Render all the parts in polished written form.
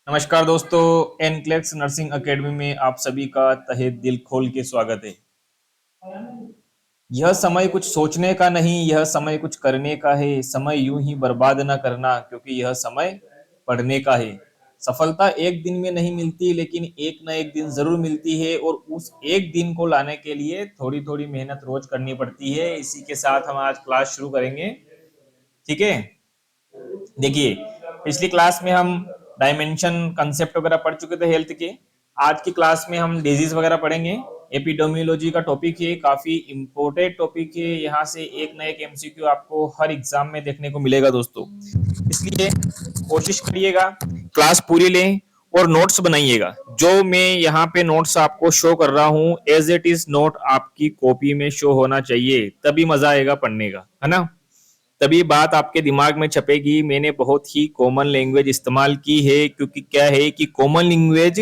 नमस्कार दोस्तों, NCLEX nursing academy में आप सभी का तहे दिल खोल के स्वागत है। यह समय कुछ सोचने का नहीं, यह समय कुछ करने का है। समय यूं ही बर्बाद ना करना, क्योंकि यह समय पढ़ने का है। सफलता एक दिन में नहीं मिलती, लेकिन एक ना एक दिन जरूर मिलती है, और उस एक दिन को लाने के लिए थोड़ी थोड़ी मेहनत रोज करनी पड़ती है। इसी के साथ हम आज क्लास शुरू करेंगे। ठीक है, देखिए, पिछली क्लास में हम डायमेंशन कंसेप्ट वगैरह पढ़ चुके थे हेल्थ के। आज की क्लास में हम डिजीज वगैरह पढ़ेंगे। एपिडेमियोलॉजी का टॉपिक है, काफी इंपॉर्टेंट टॉपिक है। यहाँ से एक ना एक एमसीक्यू आपको हर एग्जाम में देखने को मिलेगा दोस्तों। इसलिए कोशिश करिएगा क्लास पूरी लें और नोट्स बनाइएगा। जो मैं यहाँ पे नोट्स आपको शो कर रहा हूँ, एज इट इज नोट आपकी कॉपी में शो होना चाहिए, तभी मजा आएगा पढ़ने का, है ना। तभी बात आपके दिमाग में छपेगी। मैंने बहुत ही कॉमन लैंग्वेज इस्तेमाल की है, क्योंकि क्या है कि कॉमन लैंग्वेज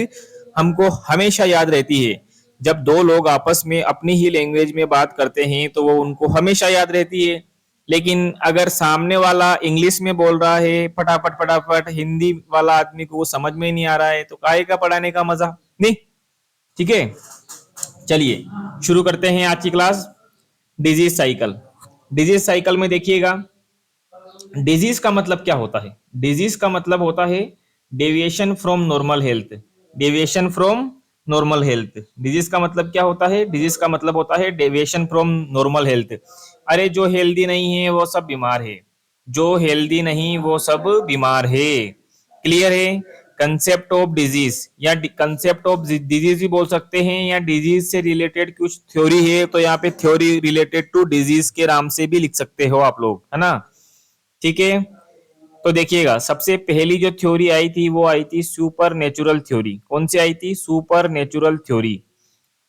हमको हमेशा याद रहती है। जब दो लोग आपस में अपनी ही लैंग्वेज में बात करते हैं तो वो उनको हमेशा याद रहती है। लेकिन अगर सामने वाला इंग्लिश में बोल रहा है फटाफट फटाफट, हिंदी वाला आदमी को वो समझ में नहीं आ रहा है, तो काहे का पढ़ाने का मजा नहीं। ठीक है, चलिए शुरू करते हैं आज की class. Disease cycle. Disease cycle में देखिएगा, डिजीज का मतलब क्या होता है। डिजीज का मतलब होता है deviation from normal health. Deviation from normal health. Disease का मतलब क्या होता है? डिजीज का मतलब होता है डेविएशन फ्रॉम नॉर्मल हेल्थ। अरे जो हेल्दी नहीं है वो सब बीमार है। जो हेल्दी नहीं वो सब बीमार है। क्लियर है? कंसेप्ट ऑफ डिजीज या कंसेप्ट ऑफ डिजीज भी बोल सकते हैं, या डिजीज से रिलेटेड कुछ थ्योरी है तो यहाँ पे थ्योरी रिलेटेड टू डिजीज के नाम से भी लिख सकते हो आप लोग, है ना। ठीक है, तो देखिएगा, सबसे पहली जो थ्योरी आई थी वो आई थी सुपर नेचुरल थ्योरी। कौन सी आई थी? Super natural theory.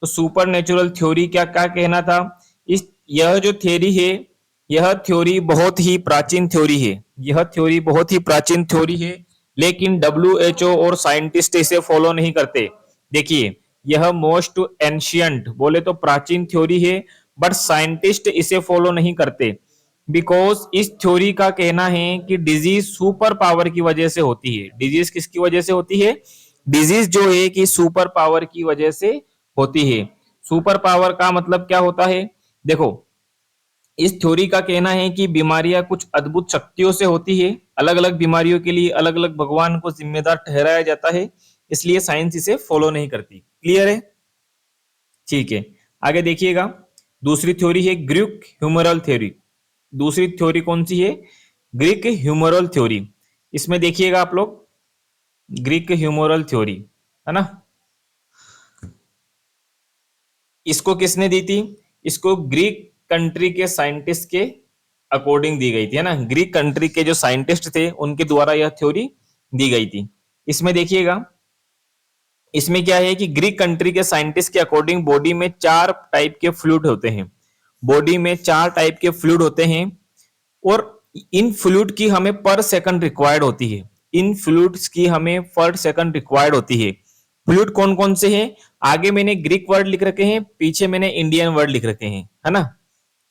तो सुपर नेचुरल थ्योरी क्या क्या कहना था? इस यह जो थ्योरी है, यह थ्योरी बहुत ही प्राचीन थ्योरी है। यह थ्योरी बहुत ही प्राचीन थ्योरी है, लेकिन डब्ल्यूएचओ और साइंटिस्ट इसे फॉलो नहीं करते। देखिए, यह मोस्ट एंशियंट बोले तो प्राचीन थ्योरी है, बट साइंटिस्ट इसे फॉलो नहीं करते। बिकॉज इस थ्योरी का कहना है कि डिजीज सुपर पावर की वजह से होती है। डिजीज किसकी वजह से होती है? डिजीज जो है कि सुपर पावर की वजह से होती है। सुपर पावर का मतलब क्या होता है? देखो, इस थ्योरी का कहना है कि बीमारियां कुछ अद्भुत शक्तियों से होती है। अलग अलग बीमारियों के लिए अलग अलग भगवान को जिम्मेदार ठहराया जाता है, इसलिए साइंस इसे फॉलो नहीं करती। क्लियर है? ठीक है, आगे देखिएगा। दूसरी थ्योरी है ग्रीक ह्यूमरल थ्योरी। दूसरी थ्योरी कौन सी है? Greek humoral theory. इसमें देखिएगा आप लोग, ग्रीक ह्यूमरल थ्योरी, है ना। इसको किसने दी थी? इसको ग्रीक कंट्री के साइंटिस्ट के अकॉर्डिंग दी गई थी, है ना। ग्रीक कंट्री के जो साइंटिस्ट थे उनके द्वारा यह थ्योरी दी गई थी। इसमें देखिएगा, इसमें क्या है कि ग्रीक कंट्री के साइंटिस्ट के अकॉर्डिंग बॉडी में चार टाइप के फ्लूइड होते हैं। बॉडी में चार टाइप के फ्लूइड होते हैं, और इन फ्लूइड की हमें पर सेकंड रिक्वायर्ड होती है। इन फ्लूइड्स की हमें पर सेकंड रिक्वायर्ड होती है। फ्लूइड कौन कौन से हैं? आगे मैंने ग्रीक वर्ड लिख रखे हैं, पीछे मैंने इंडियन वर्ड लिख रखे हैं, है ना।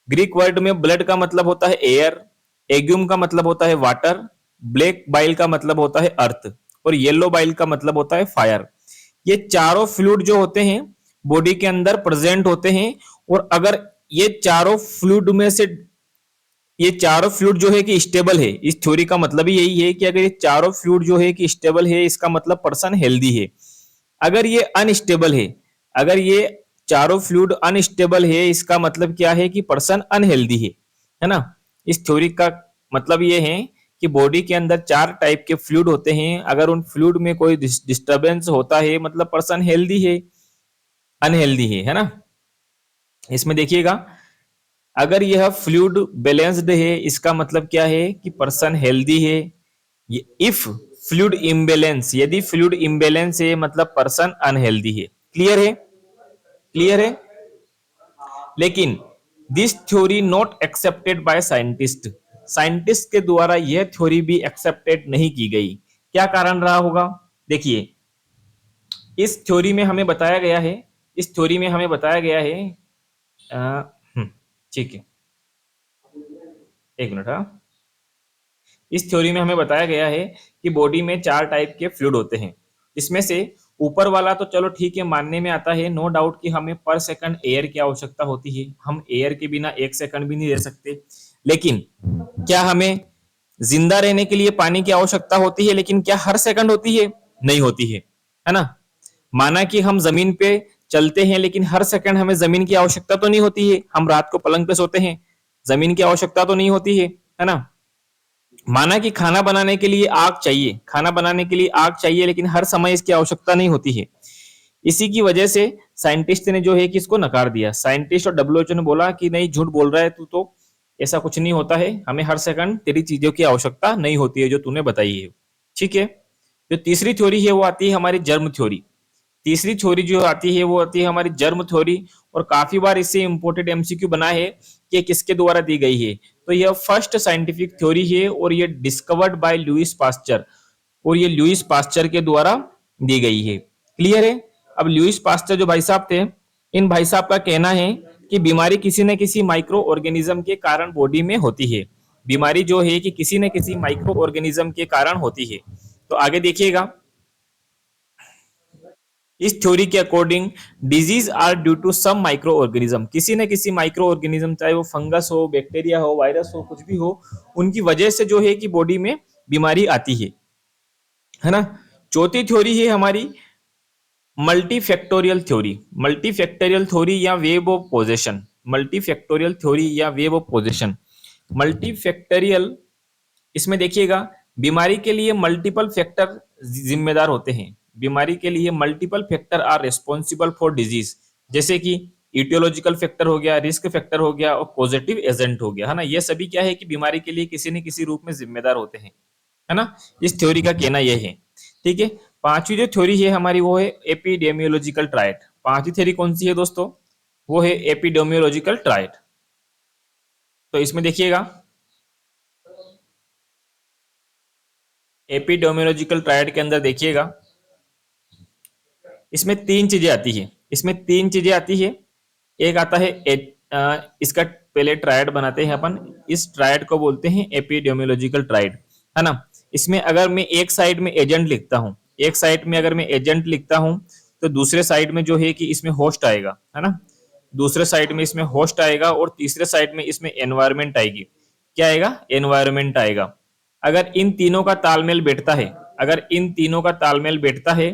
ग्रीक वर्ड में ब्लड का मतलब होता है एयर, एग्यूम का मतलब होता है वाटर, ब्लैक बाइल का मतलब होता है अर्थ, और येलो बाइल का मतलब होता है फायर। ये चारों फ्लूइड जो होते हैं बॉडी के अंदर प्रेजेंट होते हैं। और अगर ये चारों फ्लूइड में से, ये चारों फ्लूइड जो है कि स्टेबल है, इस थ्योरी का मतलब ही यही है कि अगर ये चारों फ्लूइड जो है कि स्टेबल है, इसका मतलब पर्सन हेल्दी है। अगर ये अनस्टेबल है, अगर ये चारों फ्लूइड अनस्टेबल है, इसका मतलब क्या है कि पर्सन अनहेल्दी है ना। इस थ्योरी का मतलब ये है कि बॉडी के अंदर चार टाइप के फ्लूइड होते हैं। अगर उन फ्लूइड में कोई डिस्टरबेंस होता है, मतलब पर्सन हेल्दी है, अनहेल्दी है ना। इसमें देखिएगा, अगर यह फ्लूइड बैलेंस्ड है, इसका मतलब क्या है कि पर्सन हेल्दी है। इफ फ्लूइड इम्बेलेंस, यदि फ्लूइड इम्बेलेंस है मतलब पर्सन अनहेल्दी है। क्लियर है? क्लियर है? लेकिन this theory not accepted by scientist. Scientist के द्वारा यह थ्योरी भी एक्सेप्टेड नहीं की गई। क्या कारण रहा होगा? देखिए, इस थ्योरी में हमें बताया गया है, इस थ्योरी में हमें बताया गया है, ठीक है, एक मिनट। हाँ, इस थ्योरी में हमें बताया गया है कि बॉडी में 4 टाइप के फ्लूइड होते हैं। इसमें से ऊपर वाला तो चलो ठीक है, मानने में आता है, नो डाउट कि हमें पर सेकंड एयर की आवश्यकता होती है, हम एयर के बिना 1 सेकंड भी नहीं रह सकते। लेकिन क्या हमें जिंदा रहने के लिए पानी की आवश्यकता होती है? लेकिन क्या हर सेकंड होती है? नहीं होती है ना। माना कि हम जमीन पे चलते हैं, लेकिन हर सेकंड हमें जमीन की आवश्यकता तो नहीं होती है। हम रात को पलंग पे सोते हैं, जमीन की आवश्यकता तो नहीं होती है ना। माना कि खाना बनाने के लिए आग चाहिए, खाना बनाने के लिए आग चाहिए, लेकिन हर समय इसकी आवश्यकता नहीं होती है। इसी की वजह से साइंटिस्ट ने जो है कि इसको नकार दिया। साइंटिस्ट और डब्ल्यूएचओ ने बोला कि नहीं, झूठ बोल रहा है तू, तो ऐसा कुछ नहीं होता है, हमें हर सेकंड तेरी चीजों की आवश्यकता नहीं होती है जो तूने बताई है। ठीक है। जो तीसरी थ्योरी है वो आती है हमारी जर्म थ्योरी। तीसरी थ्योरी जो आती है वो आती है हमारी जर्म थ्योरी, और काफी बार इससे इंपोर्टेड एमसीक्यू बना है कि किसके द्वारा दी गई है। तो यह फर्स्ट साइंटिफिक थ्योरी है और ये डिस्कवर्ड बाय लुइस पास्चर, और ये लुइस पास्चर के द्वारा दी गई है। क्लियर है। अब लुइस पास्चर जो भाई साहब थे, इन भाई साहब का कहना है कि बीमारी किसी न किसी माइक्रो ऑर्गेनिज्म के कारण बॉडी में होती है। बीमारी जो है कि किसी न किसी माइक्रो ऑर्गेनिज्म के कारण होती है। तो आगे देखिएगा, इस थ्योरी के according disease are due to some micro organism, किसी न किसी माइक्रो ऑर्गेनिज्म, चाहे वो फंगस हो, बैक्टीरिया हो, वायरस हो, कुछ भी हो, उनकी वजह से जो है कि बॉडी में बीमारी आती है ना। चौथी थ्योरी है हमारी मल्टीफैक्टोरियल थ्योरी। मल्टीफैक्टोरियल थ्योरी या web of possession. Multifactorial theory या वेब ऑफ पोजेशन। मल्टीफैक्टोरियल, इसमें देखिएगा, बीमारी के लिए मल्टीपल फैक्टर जिम्मेदार होते हैं। बीमारी के लिए multiple factor are responsible for disease, जैसे कि इटियोलॉजिकल फैक्टर हो गया, रिस्क फैक्टर हो गया, और पॉजिटिव एजेंट हो गया, है ना। ये सभी क्या है कि बीमारी के लिए किसी न किसी रूप में जिम्मेदार होते हैं, है ना। इस थ्योरी का कहना यह है। ठीक है। पांचवी जो थ्योरी है हमारी वो है एपिडेमियोलॉजिकल ट्रायड। पांचवी थ्योरी कौन सी है दोस्तों? वो है एपिडेमियोलॉजिकल ट्रायड। तो इसमें देखिएगा, एपिडेमियोलॉजिकल ट्रायड के अंदर देखिएगा, इसमें तीन चीजें आती है। इसमें तीन चीजें आती है। एक आता है इसका पहले ट्रायड बनाते हैं अपन। इस ट्रायड को बोलते हैं एपिडेमियोलॉजिकल ट्रायड, है ना। इसमें अगर मैं एक साइड में एजेंट लिखता हूं, एक साइड में अगर मैं एजेंट लिखता हूं, तो दूसरे साइड में जो है कि इसमें होस्ट आएगा, है ना। दूसरे साइड में इसमें होस्ट आएगा, और तीसरे साइड में इसमें एनवायरमेंट आएगी। क्या आएगा? एनवायरमेंट आएगा। अगर इन तीनों का तालमेल बैठता है, अगर इन तीनों का तालमेल बैठता है,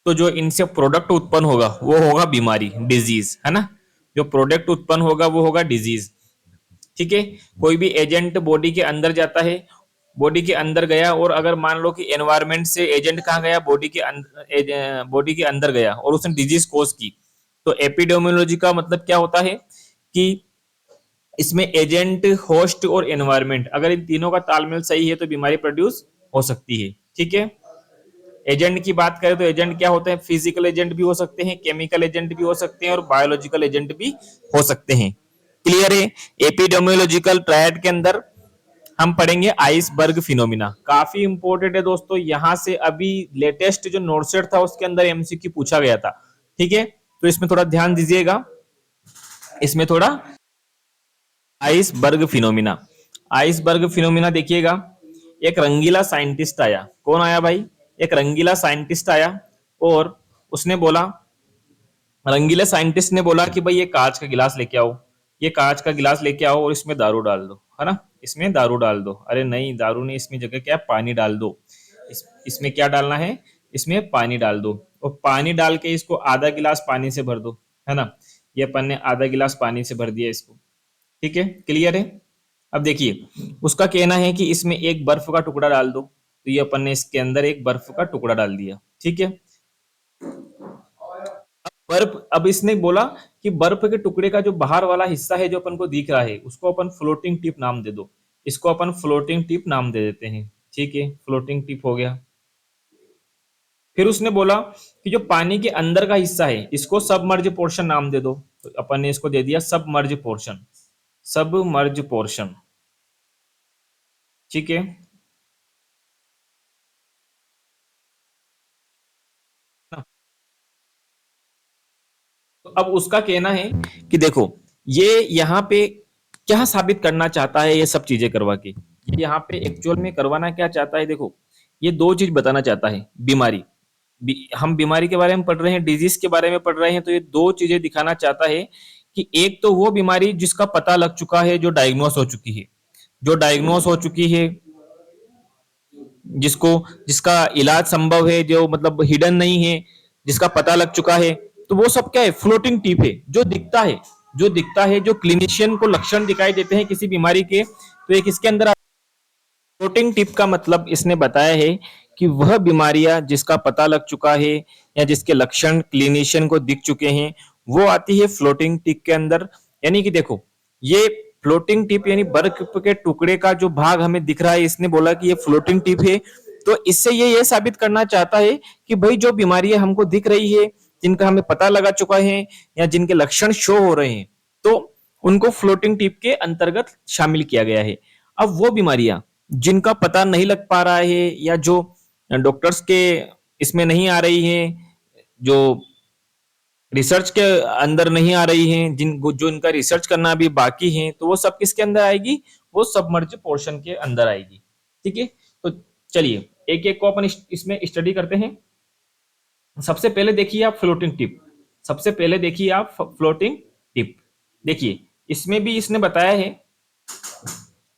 तो जो इनसे प्रोडक्ट उत्पन्न होगा वो होगा बीमारी, डिजीज, है ना। जो प्रोडक्ट उत्पन्न होगा वो होगा डिजीज। ठीक है। कोई भी एजेंट बॉडी के अंदर जाता है, बॉडी के अंदर गया, और अगर मान लो कि एनवायरमेंट से एजेंट कहाँ गया? बॉडी के अंदर, बॉडी के अंदर गया, और उसने डिजीज कोज की। तो एपिडेमियोलॉजी का मतलब क्या होता है कि इसमें एजेंट, होस्ट और एनवायरमेंट, अगर इन तीनों का तालमेल सही है तो बीमारी प्रोड्यूस हो सकती है। ठीक है। एजेंट की बात करें तो एजेंट क्या होते हैं? फिजिकल एजेंट भी हो सकते हैं, केमिकल एजेंट भी हो सकते हैं, और बायोलॉजिकल एजेंट भी हो सकते हैं। क्लियर है। एपिडेमियोलॉजिकल ट्रायड के अंदर हम पढ़ेंगे आइसबर्ग फिनोमिना। काफी इंपॉर्टेंट है दोस्तों, यहां से अभी लेटेस्ट जो नोटसेट था उसके अंदर एमसीक्यू पूछा गया था। ठीक है। तो इसमें थोड़ा ध्यान दीजिएगा, इसमें थोड़ा आइसबर्ग फिनोमिना। आइसबर्ग फिनोमिना देखिएगा, एक रंगीला साइंटिस्ट आया। कौन आया भाई? एक रंगीला साइंटिस्ट आया, और उसने बोला, रंगीले साइंटिस्ट ने बोला कि भाई ये कांच का गिलास लेके आओ, ये कांच का गिलास लेके आओ, और इसमें दारू डाल दो, है ना। इसमें दारू डाल दो। अरे नहीं, दारू नहीं, इसमें जगह क्या है? पानी डाल दो। इसमें क्या डालना है? इसमें पानी डाल दो, और पानी डाल के इसको आधा गिलास पानी से भर दो, है ना। ये अपन ने आधा गिलास पानी से भर दिया इसको। ठीक है। क्लियर है। अब देखिए, उसका कहना है कि इसमें एक बर्फ का टुकड़ा डाल दो, तो ये अपन ने इसके अंदर एक बर्फ का टुकड़ा डाल दिया। ठीक है। बर्फ, अब इसने बोला कि बर्फ के टुकड़े का जो बाहर वाला हिस्सा है जो अपन को दिख रहा है, उसको अपन फ्लोटिंग टिप नाम दे दो। इसको अपन फ्लोटिंग टिप नाम दे देते हैं। ठीक है, फ्लोटिंग टिप हो गया। फिर उसने बोला कि जो पानी के अंदर का हिस्सा है इसको सबमर्ज पोर्शन नाम दे दो, तो अपन ने इसको दे दिया सबमर्ज पोर्शन। Submerge portion. ठीक है। तो अब उसका कहना है कि देखो, ये यहाँ पे क्या साबित करना चाहता है ये सब चीजें करवा के? यहाँ पे एक्चुअल में करवाना क्या चाहता है, देखो ये दो चीज बताना चाहता है। बीमारी, हम बीमारी के बारे में पढ़ रहे हैं, डिजीज के बारे में पढ़ रहे हैं, तो ये दो चीजें दिखाना चाहता है कि एक तो वो बीमारी जिसका पता लग चुका है, जो डायग्नोस हो चुकी है, जो डायग्नोस हो चुकी है, जिसको जिसका इलाज संभव है, जो मतलब हिडन नहीं है, जिसका पता लग चुका है, तो वो सब क्या है, फ्लोटिंग टिप है, जो दिखता है, जो दिखता है, जो क्लिनिशियन को लक्षण दिखाई देते हैं किसी बीमारी के, तो एक इसके अंदर फ्लोटिंग टिप का मतलब इसने बताया है कि वह बीमारियां जिसका पता लग चुका है या जिसके लक्षण क्लिनिशियन को दिख चुके हैं, वो आती है फ्लोटिंग टिप के अंदर। यानी कि देखो, ये फ्लोटिंग टिप यानी बर्फ के टुकड़े का जो भाग हमें दिख रहा है, इसने बोला कि ये फ्लोटिंग टिप है। तो इससे ये साबित करना चाहता है कि भाई जो बीमारियां हमको दिख रही है, जिनका हमें पता लगा चुका है या जिनके लक्षण शो हो रहे हैं, तो उनको फ्लोटिंग टिप के अंतर्गत शामिल किया गया है। अब वो बीमारियां जिनका पता नहीं लग पा रहा है या जो डॉक्टर्स के इसमें नहीं आ रही है, जो रिसर्च के अंदर नहीं आ रही हैं, जो इनका रिसर्च करना अभी बाकी है, तो वो सब किसके अंदर आएगी, वो सबमर्ज पोर्शन के अंदर आएगी। ठीक है, तो चलिए एक एक को अपन इसमें स्टडी करते हैं। सबसे पहले देखिए आप फ्लोटिंग टिप, सबसे पहले देखिए आप फ्लोटिंग टिप। देखिए इसमें भी इसने बताया है,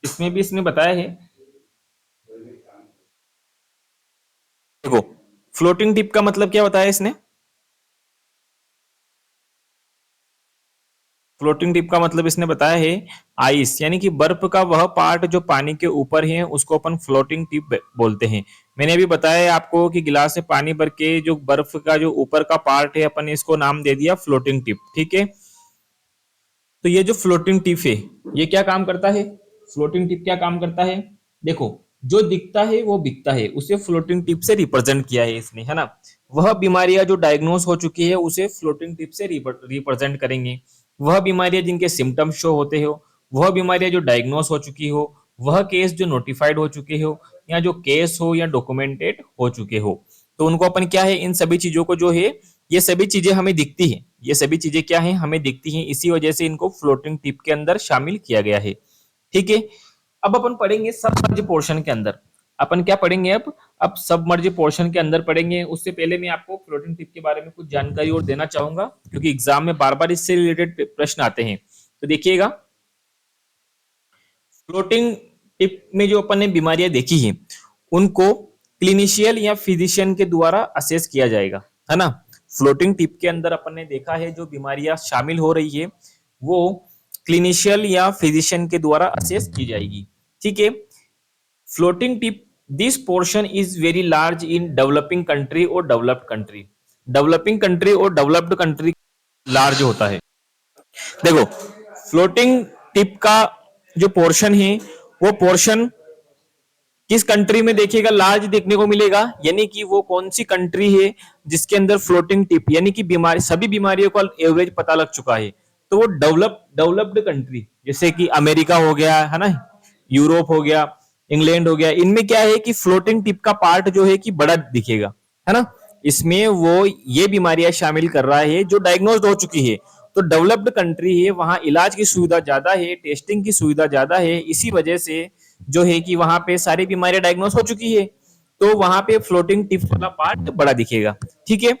इसमें भी इसने बताया है, देखो फ्लोटिंग टिप का मतलब क्या बताया इसने, फ्लोटिंग टिप का मतलब इसने बताया है आइस, यानी कि बर्फ का वह पार्ट जो पानी के ऊपर है, उसको अपन फ्लोटिंग टिप बोलते हैं। मैंने अभी बताया है आपको कि गिलास में पानी भर के जो बर्फ का जो ऊपर का पार्ट है, अपन इसको नाम दे दिया फ्लोटिंग टिप। ठीक है, तो ये जो फ्लोटिंग टिप है, ये क्या काम करता है, फ्लोटिंग टिप क्या काम करता है, देखो जो दिखता है वो बिकता है, उसे फ्लोटिंग टिप से रिप्रेजेंट किया है इसने, है ना। वह बीमारियां जो डायग्नोस हो चुकी है, उसे फ्लोटिंग टिप से रिप्रेजेंट करेंगे। वह बीमारियां जिनके सिम्टम्स शो होते हो, वह बीमारियां जो डायग्नोस हो चुकी हो, वह केस जो नोटिफाइड हो चुके हो, या जो केस हो या डॉक्यूमेंटेड हो चुके हो, तो उनको अपन क्या है, इन सभी चीजों को जो है, ये सभी चीजें हमें दिखती है, ये सभी चीजें क्या है, हमें दिखती हैं, इसी वजह से इनको फ्लोटिंग टिप के अंदर शामिल किया गया है। ठीक है, अब अपन पढ़ेंगे सबमर्ज पोर्शन के अंदर, अपन क्या पढ़ेंगे अब सबमर्ज पोर्शन के अंदर पढ़ेंगे। उससे पहले मैं आपको फ्लोटिंग टिप के बारे में कुछ जानकारी और देना चाहूंगा, क्योंकि एग्जाम में बार बार इससे रिलेटेड प्रश्न आते हैं। तो देखिएगा, फ्लोटिंग टिप में जो अपन ने बीमारियां देखी है, उनको क्लिनिशियल या फिजिशियन के द्वारा असेस किया जाएगा, है ना। फ्लोटिंग टिप के अंदर अपन ने देखा है जो बीमारियां शामिल हो रही है, वो क्लिनिशियल या फिजिशियन के द्वारा असेस की जाएगी। ठीक है, floating tip, this portion is very large in developing country और डेवलप्ड कंट्री। डेवलपिंग कंट्री और डेवलप्ड कंट्री लार्ज होता है। देखो फ्लोटिंग टिप का जो पोर्शन है, वो पोर्शन किस कंट्री में देखिएगा लार्ज देखने को मिलेगा, यानी कि वो कौन सी कंट्री है जिसके अंदर फ्लोटिंग टिप यानी कि बीमारी, सभी बीमारियों का एवरेज पता लग चुका है, तो वो डेवलप्ड कंट्री, जैसे कि अमेरिका हो गया, है ना, यूरोप हो गया, इंग्लैंड हो गया, इनमें क्या है कि फ्लोटिंग टिप का पार्ट जो है कि बड़ा दिखेगा, है ना। इसमें वो ये बीमारियां शामिल कर रहा है जो डायग्नोस्ड हो चुकी है। तो डेवलप्ड कंट्री है, वहां इलाज की सुविधा ज्यादा है, टेस्टिंग की सुविधा ज्यादा है, इसी वजह से जो है कि वहां पे सारी बीमारियां डायग्नोस हो चुकी है, तो वहां पे फ्लोटिंग टिप वाला पार्ट बड़ा दिखेगा। ठीक है,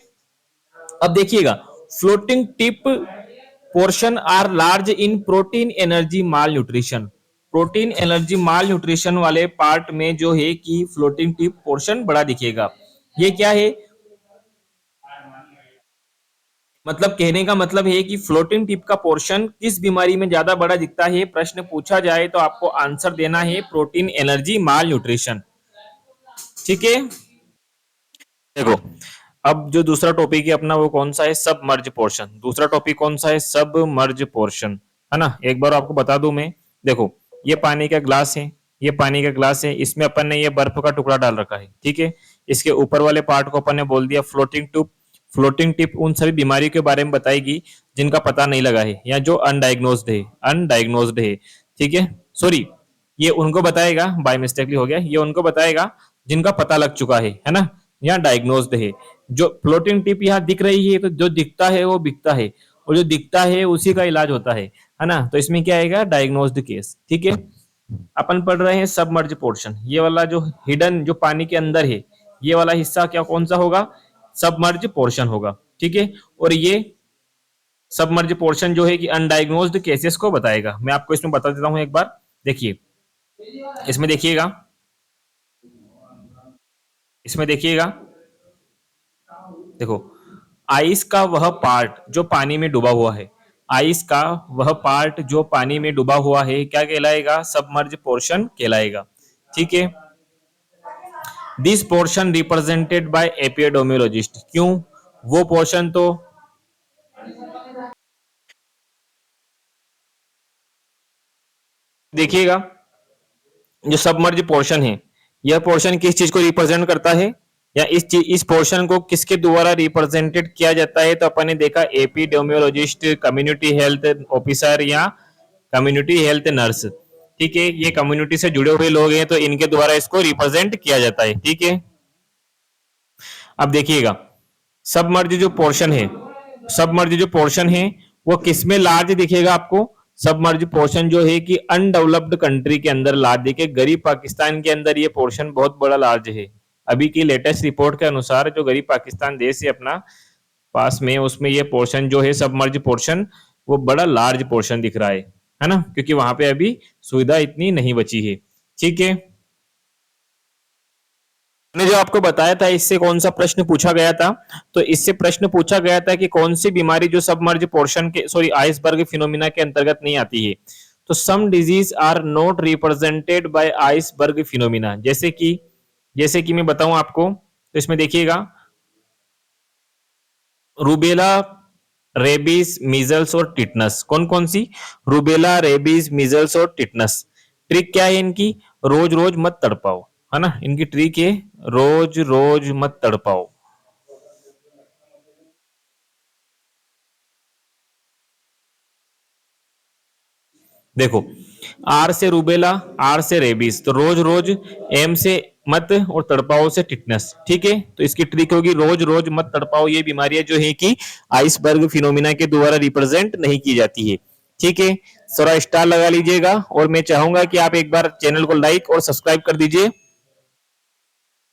अब देखिएगा, floating tip portion are large in protein energy malnutrition. Protein energy malnutrition वाले पार्ट में जो है कि फ्लोटिंग टिप पोर्शन बड़ा दिखेगा। ये क्या है, मतलब कहने का मतलब है कि फ्लोटिंग टिप का पोर्शन किस बीमारी में ज्यादा बड़ा दिखता है, प्रश्न पूछा जाए तो आपको आंसर देना है प्रोटीन एनर्जी माल न्यूट्रिशन। ठीक है, देखो अब जो दूसरा टॉपिक है अपना, वो कौन सा है, सब मर्ज पोर्शन। दूसरा टॉपिक कौन सा है, सब मर्ज पोर्शन, है ना। एक बार आपको बता दूं मैं, देखो ये पानी का ग्लास है, ये पानी का ग्लास है, इसमें अपन ने ये बर्फ का टुकड़ा डाल रखा है। ठीक है, इसके ऊपर वाले पार्ट को अपन ने बोल दिया फ्लोटिंग टिप। फ्लोटिंग टिप उन सभी बीमारियों के बारे में बताएगी जिनका पता नहीं लगा है या जो अनडायग्नोस्ड है, अनडायग्नोस्ड है। ठीक है, सॉरी, ये उनको बताएगा, बाय मिस्टेकली हो गया, ये उनको बताएगा जिनका पता लग चुका है ना, या डायग्नोस्ड है। जो फ्लोटिंग टिप यहाँ दिख रही है, तो जो दिखता है वो बिकता है, और जो दिखता है उसी का इलाज होता है ना। तो इसमें क्या आएगा, डायग्नोस्ड केस। ठीक है, अपन पढ़ रहे हैं सबमर्ज पोर्शन, ये वाला जो हिडन जो पानी के अंदर है, ये वाला हिस्सा क्या कौन सा होगा, सबमर्ज पोर्शन होगा, ठीक है। और ये सबमर्ज पोर्शन जो है कि अनडायग्नोज्ड केसेस को बताएगा। मैं आपको इसमें बता देता हूं एक बार, देखिए इसमें देखिएगा, इसमें देखिएगा, देखो आइस का वह पार्ट जो पानी में डूबा हुआ है, आइस का वह पार्ट जो पानी में डूबा हुआ है क्या कहलाएगा, सबमर्ज पोर्शन कहलाएगा, ठीक है। दिस पोर्शन रिप्रेजेंटेड बाय एपियोडोमियोलॉजिस्ट, क्यों, वो पोर्शन तो देखिएगा, जो सबमर्ज पोर्शन है, यह पोर्शन किस चीज को रिप्रेजेंट करता है, या इस पोर्शन को किसके द्वारा रिप्रेजेंटेड किया जाता है, तो अपन ने देखा एपिडेमियोलॉजिस्ट, कम्युनिटी हेल्थ ऑफिसर या कम्युनिटी हेल्थ नर्स, ठीक है। ये कम्युनिटी से जुड़े हुए लोग हैं तो इनके द्वारा इसको रिप्रेजेंट किया जाता है, ठीक है। अब देखिएगा सबमर्ज जो पोर्शन है, सबमर्ज जो पोर्शन है वो किसमें लार्ज दिखेगा आपको, सबमर्ज पोर्शन जो है कि अनडेवलप्ड कंट्री के अंदर लार्ज दिखे, गरीब पाकिस्तान के अंदर ये पोर्शन बहुत बड़ा लार्ज है। अभी की लेटेस्ट रिपोर्ट के अनुसार जो गरीब पाकिस्तान देश है अपना पास में, उसमें ये पोर्शन जो है सबमर्ज पोर्शन वो बड़ा लार्ज पोर्शन दिख रहा है ना, क्योंकि वहां पे अभी सुविधा इतनी नहीं बची है, ठीक है। मैंने जो आपको बताया था इससे कौन सा प्रश्न पूछा गया था, तो इससे प्रश्न पूछा गया था कि कौन सी बीमारी जो सबमर्ज पोर्शन के सॉरी आइसबर्ग फिनोमिना के अंतर्गत नहीं आती है, तो some disease are not represented by iceberg phenomena, जैसे कि मैं बताऊं आपको, तो इसमें देखिएगा रूबेला, रेबीज, मीजल्स और टिटनस, कौन कौन सी, रूबेला, रेबीज, मीजल्स और टिटनस। ट्रिक क्या है इनकी, रोज रोज मत तड़पाओ, है ना, इनकी ट्रिक है रोज रोज मत तड़पाओ। देखो आर से रूबेला, आर से रेबीज, तो रोज रोज, एम से मत और तड़पाओ से टिटनस, ठीक है। तो इसकी ट्रिक होगी रोज रोज मत तड़पाओ, ये बीमारियां जो है कि आइसबर्ग फिनोमिना के द्वारा रिप्रेजेंट नहीं की जाती है, ठीक है। थोड़ा स्टार लगा लीजिएगा और मैं चाहूंगा कि आप एक बार चैनल को लाइक और सब्सक्राइब कर दीजिए।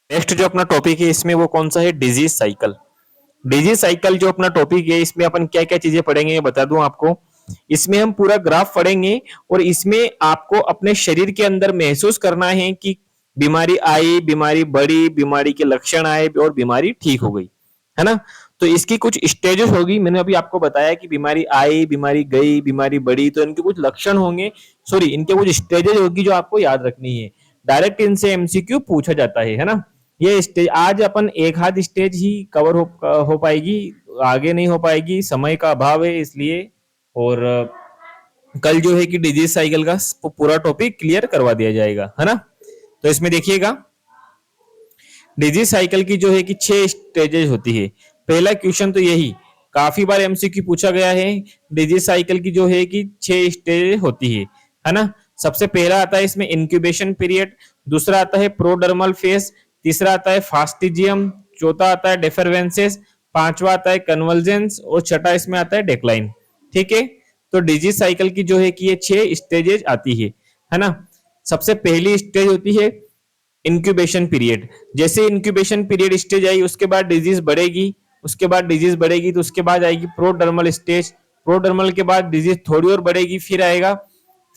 नेक्स्ट जो अपना टॉपिक है इसमें वो कौन सा है, डिजीज साइकिल। डिजीज साइकिल जो अपना टॉपिक है इसमें अपन क्या क्या चीजें पढ़ेंगे ये बता दूं आपको। इसमें हम पूरा ग्राफ पढ़ेंगे और इसमें आपको अपने शरीर के अंदर महसूस करना है कि बीमारी आई, बीमारी बढ़ी, बीमारी के लक्षण आए और बीमारी ठीक हो गई, है ना। तो इसकी कुछ स्टेजेस होगी, मैंने अभी आपको बताया कि बीमारी आई, बीमारी गई, बीमारी बढ़ी, तो इनके कुछ लक्षण होंगे, सॉरी इनके कुछ स्टेजेस होगी जो आपको याद रखनी है। डायरेक्ट इनसे एमसीक्यू पूछा जाता है ना। ये स्टेज आज अपन एक हाथ स्टेज ही कवर हो पाएगी, आगे नहीं हो पाएगी, समय का अभाव है इसलिए। और कल जो है कि डिजीज साइकिल का पूरा टॉपिक क्लियर करवा दिया जाएगा, है ना। तो इसमें देखिएगा डिजीज साइकिल की जो है कि 6 स्टेजेस होती है। पहला क्वेश्चन तो यही काफी बार एमसीक्यू पूछा गया है, डिजीज साइकिल की जो है कि 6 स्टेज होती है ना। सबसे पहला आता है इसमें इंक्यूबेशन पीरियड, दूसरा आता है प्रोडर्मल फेज, तीसरा आता है फास्टिजियम, चौथा आता है डेफरवेंसेस, पांचवा आता है कन्वर्जेंस और छठा इसमें आता है डेक्लाइन, ठीक है। तो डिजीज साइकिल की जो है कि ये 6 स्टेजेस आती है ना। सबसे पहली स्टेज होती है इंक्यूबेशन पीरियड। जैसे इंक्यूबेशन पीरियड स्टेज आई उसके बाद डिजीज बढ़ेगी, उसके बाद डिजीज बढ़ेगी तो उसके बाद आएगी प्रोडर्मल स्टेज, प्रोडर्मल के बाद डिजीज थोड़ी और बढ़ेगी, फिर आएगा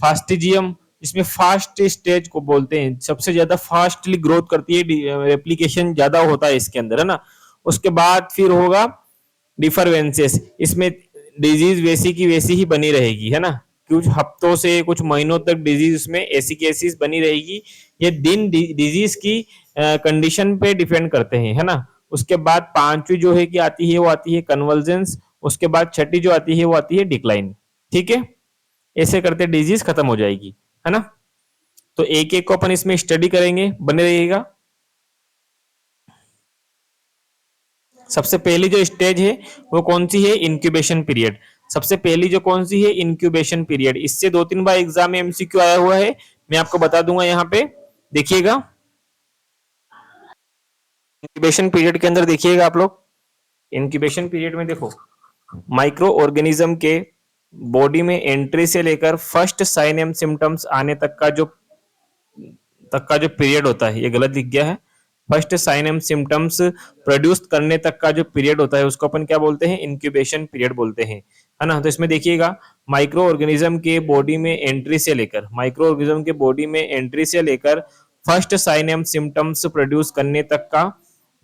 फास्टिजियम, इसमें फास्ट स्टेज को बोलते हैं, सबसे ज्यादा फास्टली ग्रोथ करती है, रेप्लिकेशन ज्यादा होता है इसके अंदर, है ना। उसके बाद फिर होगा डिफरवेंसेस, इसमें डिजीज वैसी की वैसी ही बनी रहेगी, है ना, कुछ हफ्तों से कुछ महीनों तक डिजीज उसमें ऐसी की ऐसी बनी रहेगी। ये दिन डिजीज की कंडीशन पे डिपेंड करते हैं, है ना। उसके बाद पांचवी जो है कि आती है वो आती है कन्वर्जेंस, उसके बाद छठी जो आती है वो आती है डिक्लाइन, ठीक है। ऐसे करते डिजीज खत्म हो जाएगी, है ना। तो एक एक को अपन इसमें स्टडी करेंगे, बने रहिएगा। सबसे पहली जो स्टेज है वो कौन सी है, इंक्यूबेशन पीरियड। सबसे पहली जो कौन सी है, इंक्यूबेशन पीरियड, इससे 2-3 बार एग्जाम में एमसीक्यू आया हुआ है, मैं आपको बता दूंगा यहाँ पे, देखिएगा इंक्यूबेशन पीरियड के अंदर देखिएगा आप लोग। इंक्यूबेशन पीरियड में देखो माइक्रो ऑर्गेनिज्म के बॉडी में एंट्री से लेकर फर्स्ट साइन एंड सिम्टम्स आने तक का जो तक का जो पीरियड होता है, ये गलत दिख गया है। First sign and symptoms produce करने तक का जो पीरियड होता है उसको अपन क्या बोलते हैं, इंक्यूबेशन पीरियड बोलते हैं, है ना। तो इसमें देखिएगा माइक्रो ऑर्गेनिज्म के बॉडी में एंट्री से लेकर, माइक्रो ऑर्गेनिज्म के बॉडी में एंट्री से लेकर first sign and symptoms produce करने तक का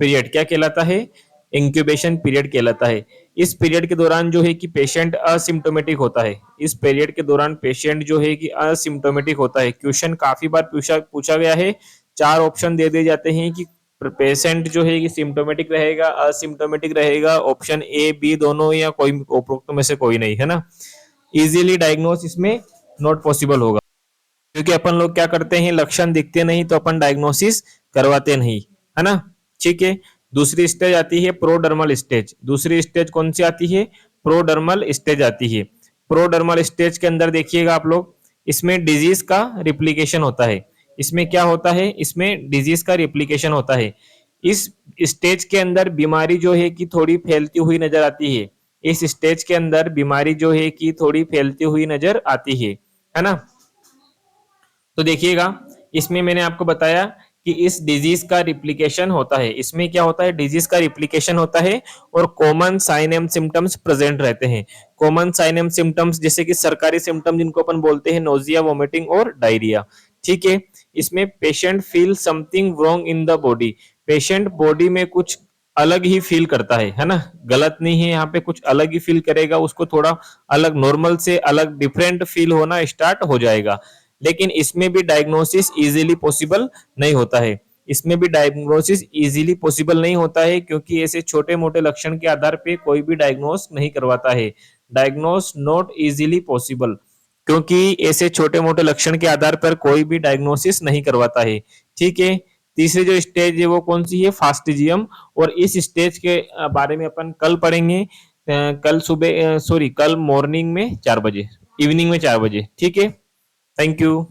पीरियड क्या कहलाता है, इंक्यूबेशन पीरियड कहलाता है। इस पीरियड के दौरान जो है कि पेशेंट असिम्टोमेटिक होता है, इस पीरियड के दौरान पेशेंट जो है कि असिम्टोमेटिक होता है। क्वेश्चन काफी बार पूछा गया है, 4 ऑप्शन दे दिए जाते हैं कि पेशेंट जो है कि सिम्टोमेटिक रहेगा, असिम्टोमेटिक रहेगा, ऑप्शन ए बी दोनों या कोई उपरोक्त में से कोई नहीं, है ना। इजीली डायग्नोस इसमें नॉट पॉसिबल होगा, क्योंकि अपन लोग क्या करते हैं, लक्षण दिखते नहीं तो अपन डायग्नोसिस करवाते नहीं, है ना। ठीक है, दूसरी स्टेज आती है प्रोडर्मल स्टेज। दूसरी स्टेज कौन सी आती है, प्रोडर्मल स्टेज आती है। प्रोडर्मल स्टेज के अंदर देखिएगा आप लोग, इसमें डिजीज का रिप्लिकेशन होता है। इसमें क्या होता है, इसमें डिजीज का रिप्लिकेशन होता है। इस स्टेज के अंदर बीमारी जो है कि थोड़ी फैलती हुई नजर आती है। इस स्टेज के अंदर बीमारी जो है कि थोड़ी फैलती हुई नजर आती है ना। तो देखिएगा, इसमें मैंने आपको बताया कि इस डिजीज का रिप्लिकेशन होता है। इसमें क्या होता है, डिजीज का रिप्लिकेशन होता है और common sign and symptoms present रहते हैं। कॉमन साइन एंड सिम्टम्स जैसे कि सरकारी सिम्टम जिनको अपन बोलते हैं नोजिया, वोमिटिंग और डायरिया। ठीक है, इसमें patient feel something wrong in the body. Patient body में कुछ अलग ही फील करता है ना, गलत नहीं है, यहाँ पे कुछ अलग ही फील करेगा, उसको थोड़ा अलग, नॉर्मल से अलग डिफरेंट फील होना स्टार्ट हो जाएगा। लेकिन इसमें भी डायग्नोसिस इजीली पॉसिबल नहीं होता है। इसमें भी डायग्नोसिस इजीली पॉसिबल नहीं होता है, क्योंकि ऐसे छोटे मोटे लक्षण के आधार पे कोई भी डायग्नोस नहीं करवाता है। डायग्नोस नॉट इजीली पॉसिबल, क्योंकि ऐसे छोटे मोटे लक्षण के आधार पर कोई भी डायग्नोसिस नहीं करवाता है। ठीक है, तीसरी जो स्टेज है वो कौन सी है, फास्टिजियम। और इस स्टेज के बारे में अपन कल पढ़ेंगे, कल सुबह, सॉरी कल मॉर्निंग में 4 बजे, इवनिंग में 4 बजे। ठीक है, थैंक यू।